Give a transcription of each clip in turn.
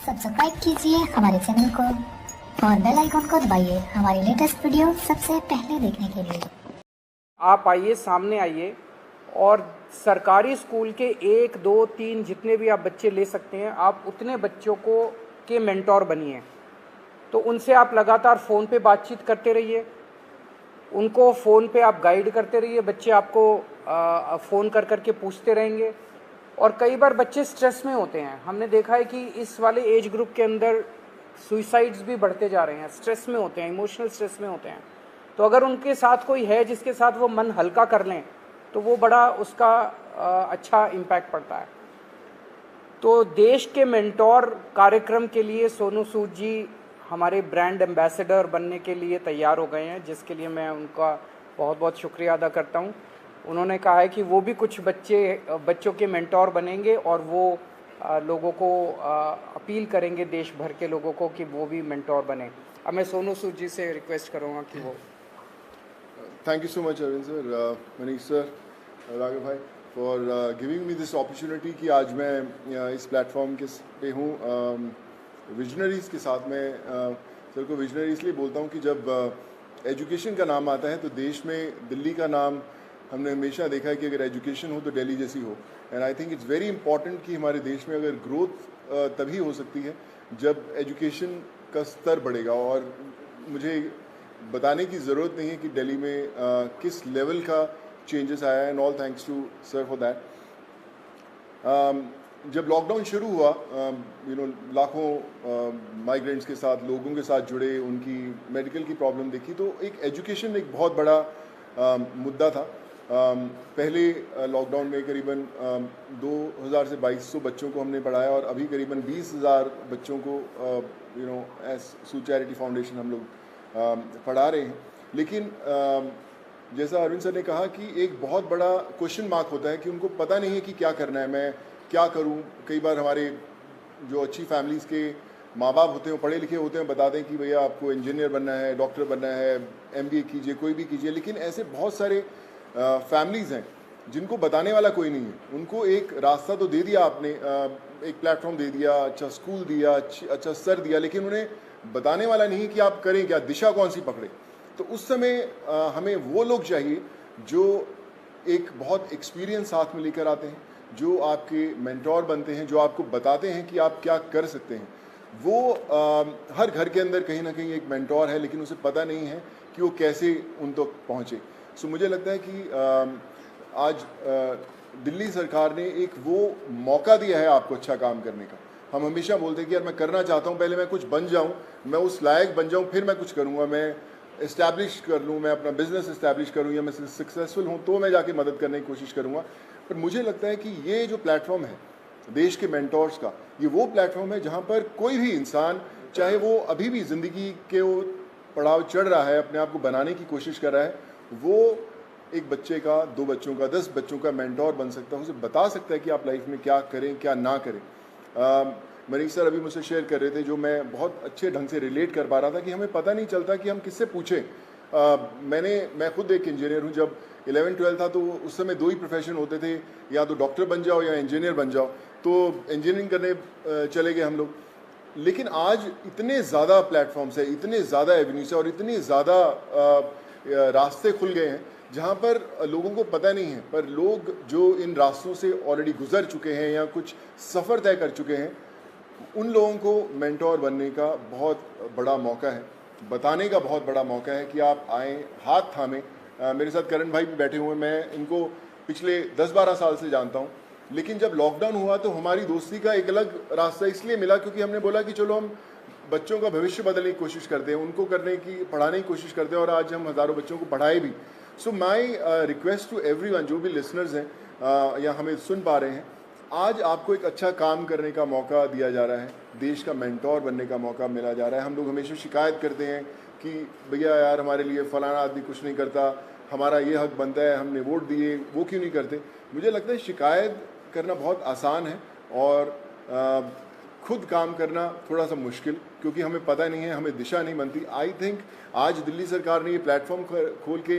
Subscribe कीजिए हमारे channel को और बेल आइकन को दबाइए हमारी लेटेस्ट वीडियो सबसे पहले देखने के लिए। आप आइए, सामने आइए और सरकारी स्कूल के 1, 2, 3 जितने भी आप बच्चे ले सकते हैं, आप उतने बच्चों को के मेंटोर बनिए। तो उनसे आप लगातार फ़ोन पे बातचीत करते रहिए, उनको फ़ोन पे आप गाइड करते रहिए। बच्चे आपको फ़ोन कर कर के पूछते रहेंगे। और कई बार बच्चे स्ट्रेस में होते हैं। हमने देखा है कि इस वाले एज ग्रुप के अंदर सुइसाइड्स भी बढ़ते जा रहे हैं, स्ट्रेस में होते हैं, इमोशनल स्ट्रेस में होते हैं। तो अगर उनके साथ कोई है जिसके साथ वो मन हल्का कर लें तो वो बड़ा उसका अच्छा इम्पैक्ट पड़ता है। तो देश के मेंटोर कार्यक्रम के लिए सोनू सूद जी हमारे ब्रांड एम्बेसडर बनने के लिए तैयार हो गए हैं, जिसके लिए मैं उनका बहुत बहुत शुक्रिया अदा करता हूं। उन्होंने कहा है कि वो भी कुछ बच्चों के मेंटोर बनेंगे और वो लोगों को अपील करेंगे, देश भर के लोगों को, कि वो भी मेंटोर बने। अब मैं सोनू सूद जी से रिक्वेस्ट करूँगा कि वो। Thank you so much, Arvind sir, Manish sir, Raghav bhai, for giving me this opportunity कि आज मैं इस प्लेटफॉर्म के पे हूँ विजनरीज़ के साथ में। सर को विजनरी इसलिए बोलता हूँ कि जब एजुकेशन का नाम आता है तो देश में दिल्ली का नाम हमने हमेशा देखा है कि अगर एजुकेशन हो तो दिल्ली जैसी हो। And I think it's very important कि हमारे देश में अगर ग्रोथ तभी हो सकती है जब एजुकेशन का स्तर बढ़ेगा। और मुझे बताने की ज़रूरत नहीं है कि दिल्ली में किस लेवल का चेंजेस आया है, and all thanks to sir for that. जब लॉकडाउन शुरू हुआ, लाखों माइग्रेंट्स के साथ, लोगों के साथ जुड़े, उनकी मेडिकल की प्रॉब्लम देखी, तो एक एजुकेशन एक बहुत बड़ा मुद्दा था। पहले लॉकडाउन में करीबन 2000 से 2200 बच्चों को हमने पढ़ाया और अभी करीबन 20,000 बच्चों को एज सू चैरिटी फाउंडेशन हम लोग पढ़ा रहे हैं। लेकिन जैसा अरविंद सर ने कहा कि एक बहुत बड़ा क्वेश्चन मार्क होता है कि उनको पता नहीं है कि क्या करना है, मैं क्या करूं। कई बार हमारे जो अच्छी फैमिलीज़ के माँ बाप होते हैं, पढ़े लिखे होते हैं, बताते हैं कि भैया आपको इंजीनियर बनना है, डॉक्टर बनना है, MBA कीजिए, कोई भी कीजिए। लेकिन ऐसे बहुत सारे फैमिलीज़ हैं जिनको बताने वाला कोई नहीं है। उनको एक रास्ता तो दे दिया आपने, एक प्लेटफॉर्म दे दिया, अच्छा स्कूल दिया, अच्छा सर दिया, लेकिन उन्हें बताने वाला नहीं कि आप करें क्या, दिशा कौन सी पकड़े। तो उस समय हमें वो लोग चाहिए जो एक बहुत एक्सपीरियंस साथ में लेकर आते हैं, जो आपके मेंटोर बनते हैं, जो आपको बताते हैं कि आप क्या कर सकते हैं। वो हर घर के अंदर कहीं ना कहीं एक मेंटोर है, लेकिन उसे पता नहीं है कि वो कैसे उन तक पहुँचे। सो मुझे लगता है कि आज दिल्ली सरकार ने एक वो मौका दिया है आपको अच्छा काम करने का। हम हमेशा बोलते हैं कि यार मैं करना चाहता हूँ, पहले मैं कुछ बन जाऊँ, मैं उस लायक बन जाऊँ, फिर मैं कुछ करूँगा, मैं इस्टेब्लिश कर लूँ, मैं अपना बिजनेस इस्टेब्लिश करूँ, या मैं सक्सेसफुल हूँ तो मैं जाके मदद करने की कोशिश करूँगा। पर मुझे लगता है कि ये जो प्लेटफॉर्म है देश के मेंटोर्स का, ये वो प्लेटफॉर्म है जहाँ पर कोई भी इंसान, चाहे वो अभी भी ज़िंदगी के वो पड़ाव चढ़ रहा है, अपने आप को बनाने की कोशिश कर रहा है, वो एक बच्चे का, 2 बच्चों का, 10 बच्चों का मेंटोर बन सकता है। उसे बता सकता है कि आप लाइफ में क्या करें, क्या ना करें। मनीष सर अभी मुझसे शेयर कर रहे थे, जो मैं बहुत अच्छे ढंग से रिलेट कर पा रहा था, कि हमें पता नहीं चलता कि हम किससे पूछें। मैं खुद एक इंजीनियर हूँ। जब 11-12 था तो उस समय 2 ही प्रोफेशन होते थे, या तो डॉक्टर बन जाओ या इंजीनियर बन जाओ। तो इंजीनियरिंग करने चले गए हम लोग। लेकिन आज इतने ज़्यादा प्लेटफॉर्म्स है, इतने ज़्यादा एवेन्यूज है और इतने ज़्यादा रास्ते खुल गए हैं जहाँ पर लोगों को पता नहीं है, पर लोग जो इन रास्तों से ऑलरेडी गुजर चुके हैं या कुछ सफ़र तय कर चुके हैं, उन लोगों को मेंटोर बनने का बहुत बड़ा मौका है, बताने का बहुत बड़ा मौका है कि आप आएँ, हाथ थामें। मेरे साथ करण भाई भी बैठे हुए हैं, मैं इनको पिछले 10-12 साल से जानता हूँ। लेकिन जब लॉकडाउन हुआ तो हमारी दोस्ती का एक अलग रास्ता इसलिए मिला क्योंकि हमने बोला कि चलो हम बच्चों का भविष्य बदलने की कोशिश करते हैं, उनको पढ़ाने की कोशिश करते हैं, और आज हम हज़ारों बच्चों को पढ़ाए भी। सो माई रिक्वेस्ट टू एवरीवन, जो भी लिसनर्स हैं या हमें सुन पा रहे हैं, आज आपको एक अच्छा काम करने का मौका दिया जा रहा है, देश का मेंटोर बनने का मौका मिला जा रहा है। हम लोग हमेशा शिकायत करते हैं कि भैया यार हमारे लिए फलाना आदमी कुछ नहीं करता, हमारा ये हक बनता है, हमने वोट दिए, वो क्यों नहीं करते। मुझे लगता है शिकायत करना बहुत आसान है और खुद काम करना थोड़ा सा मुश्किल, क्योंकि हमें पता नहीं है, हमें दिशा नहीं बनती। आई थिंक आज दिल्ली सरकार ने ये प्लेटफॉर्म खोल के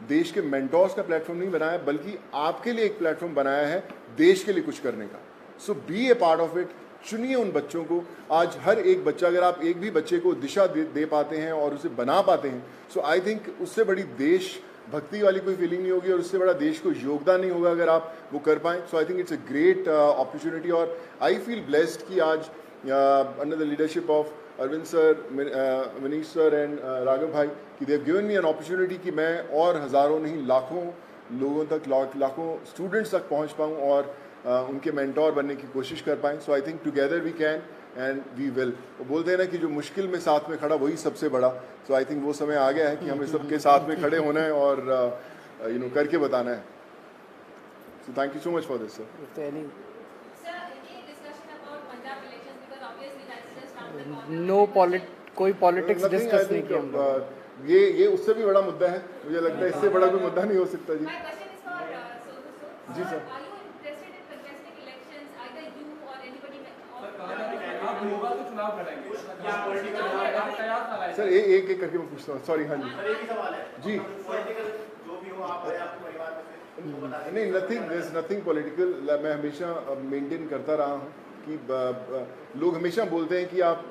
देश के मेंटोर्स का प्लेटफॉर्म नहीं बनाया, बल्कि आपके लिए एक प्लेटफॉर्म बनाया है देश के लिए कुछ करने का। So be a part of it, चुनिए उन बच्चों को। आज हर एक बच्चा, अगर आप एक भी बच्चे को दिशा दे पाते हैं और उसे बना पाते हैं, सो आई थिंक उससे बड़ी देश भक्ति वाली कोई फीलिंग नहीं होगी और उससे बड़ा देश को योगदान नहीं होगा अगर आप वो कर पाएँ। So I think it's a great opportunity और आई फील ब्लेस्ड कि आज under the leadership of Arvind sir, Manish sir and Raghav भाई, कि they have given me an opportunity कि मैं और हज़ारों नहीं लाखों लोगों तक, लाखों स्टूडेंट्स तक पहुंच पाऊं और उनके मेंटोर बनने की कोशिश कर पाएं। So I think together we can and we will. वो बोलते हैं ना कि जो मुश्किल में साथ में खड़ा वही सबसे बड़ा। सो आई थिंक वो समय आ गया है कि हमें सबके साथ में खड़े होना है और करके बताना है। So thank you so much for this sir. No कोई पॉलिटिक्स डिस्कस नहीं किया हम लोग। ये उससे भी बड़ा मुद्दा है, मुझे लगता है इससे बड़ा कोई मुद्दा नहीं हो सकता जी। जी सर। सर एक एक करके मैं पूछता हूँ, सॉरी। हाँ जी जी। नहीं, नथिंग पॉलिटिकल। मैं हमेशा मेंटेन करता रहा हूँ कि लोग हमेशा बोलते हैं कि आप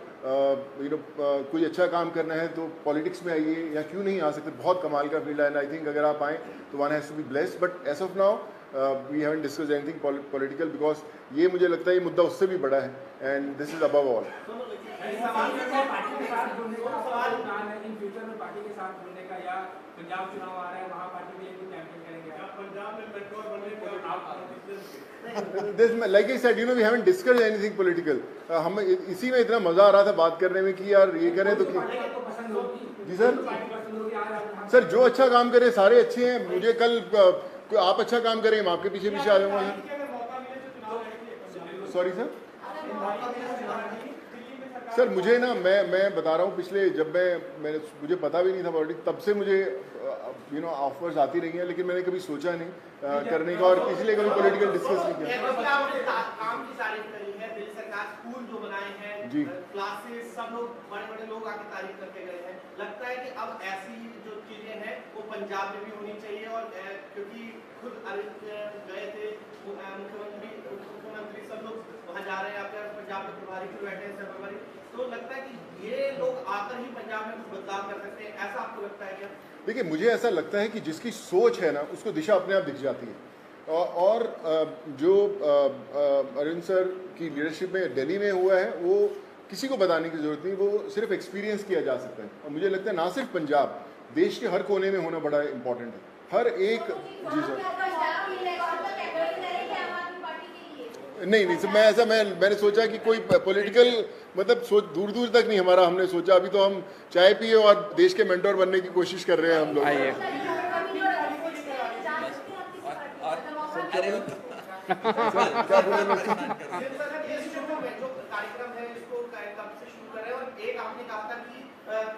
कोई अच्छा काम करना है तो पॉलिटिक्स में आइए, या क्यों नहीं आ सकते, बहुत कमाल का फील्ड है। एंड आई थिंक अगर आप आएँ तो one has to be blessed. But as of now we haven't discussed anything political, because ये मुझे लगता है ये मुद्दा उससे भी बड़ा है and this is above all. Like I said, we haven't discussed anything political. हम इसी में इतना मजा आ रहा था बात करने में कि यार ये करें तो जी सर जो अच्छा काम करे सारे अच्छे हैं। मुझे कल आप अच्छा काम करें, मैं आपके पीछे पीछे आ जाऊंगा। सॉरी सर मुझे ना मैं बता रहा हूँ, पिछले जब मुझे पता भी नहीं था पॉलिटिक्स, तब से मुझे ऑफर्स आती रही हैं, लेकिन मैंने कभी सोचा नहीं करने का और इसलिए कभी पॉलिटिकल डिस्कस नहीं किया। काम की तारीफ करी है, दिल्ली सरकार स्कूल जो बनाए हैं जी, क्लासेस, सब लोग बड़े लोग आके तारीफ करके गए हैं। लगता है कि अब ऐसी जो चीजें हैं वो पंजाब में भी होनी चाहिए, और क्योंकि खुद गए थे मुख्यमंत्री सब लोग वहाँ जा रहे हैं, आपके पंजाब में प्रभारी भी बैठे हैं प्रभारी, तो लगता है कि ये लोग आकर ही पंजाब में कुछ बदलाव कर सकते हैं, ऐसा आपको लगता है क्या? देखिए मुझे ऐसा लगता है कि जिसकी सोच है ना उसको दिशा अपने आप दिख जाती है। और जो अरविंद सर की लीडरशिप में दिल्ली में हुआ है वो किसी को बताने की जरूरत नहीं, वो सिर्फ एक्सपीरियंस किया जा सकता है। और मुझे लगता है ना सिर्फ पंजाब, देश के हर कोने में होना बड़ा इंपॉर्टेंट है। हर एक जी सर नहीं सर, मैंने सोचा कि कोई पॉलिटिकल मतलब सोच दूर तक नहीं हमारा, हमने सोचा अभी तो हम चाय पिए और देश के मेंटोर बनने की कोशिश कर रहे हैं हम लोग। क्या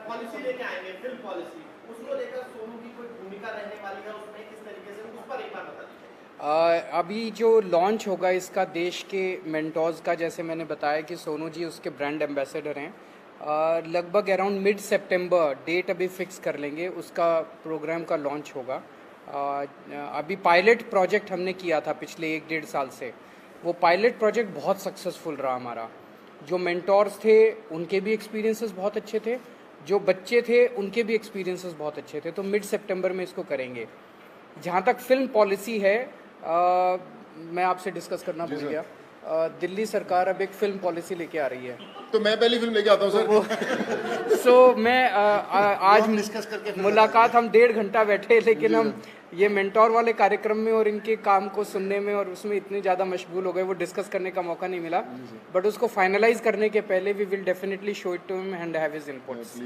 पॉलिसी लेके आएंगे, फिल्म पॉलिसी, उसको लेकर सोनू की कोई भूमिका रहने वाली है उसमें, किस तरीके से, उस पर एक बार बता दीजिए। अभी जो लॉन्च होगा इसका देश के मेंटोर्स का, जैसे मैंने बताया कि सोनू जी उसके ब्रांड एम्बेसडर हैं। लगभग अराउंड मिड सितंबर डेट अभी फिक्स कर लेंगे, उसका प्रोग्राम का लॉन्च होगा। अभी पायलट प्रोजेक्ट हमने किया था पिछले 1-1.5 साल से, वो पायलट प्रोजेक्ट बहुत सक्सेसफुल रहा हमारा। जो मेंटोर्स थे उनके भी एक्सपीरियंसेस बहुत अच्छे थे, जो बच्चे थे उनके भी एक्सपीरियंसेस बहुत अच्छे थे। तो मिड सितंबर में इसको करेंगे। जहाँ तक फिल्म पॉलिसी है, मैं आपसे डिस्कस करना भूल गया, दिल्ली सरकार अब एक फिल्म पॉलिसी लेके आ रही है, तो मैं पहली फिल्म लेके आता हूँ सर। सो मैं आज डिस्कस करके मुलाकात हम 1.5 घंटा बैठे, लेकिन हम ये मेंटोर वाले कार्यक्रम में और इनके काम को सुनने में और उसमें इतने ज़्यादा मशगूल हो गए, वो डिस्कस करने का मौका नहीं मिला। बट उसको फाइनलाइज करने के पहले we will definitely show it to him and have his inputs.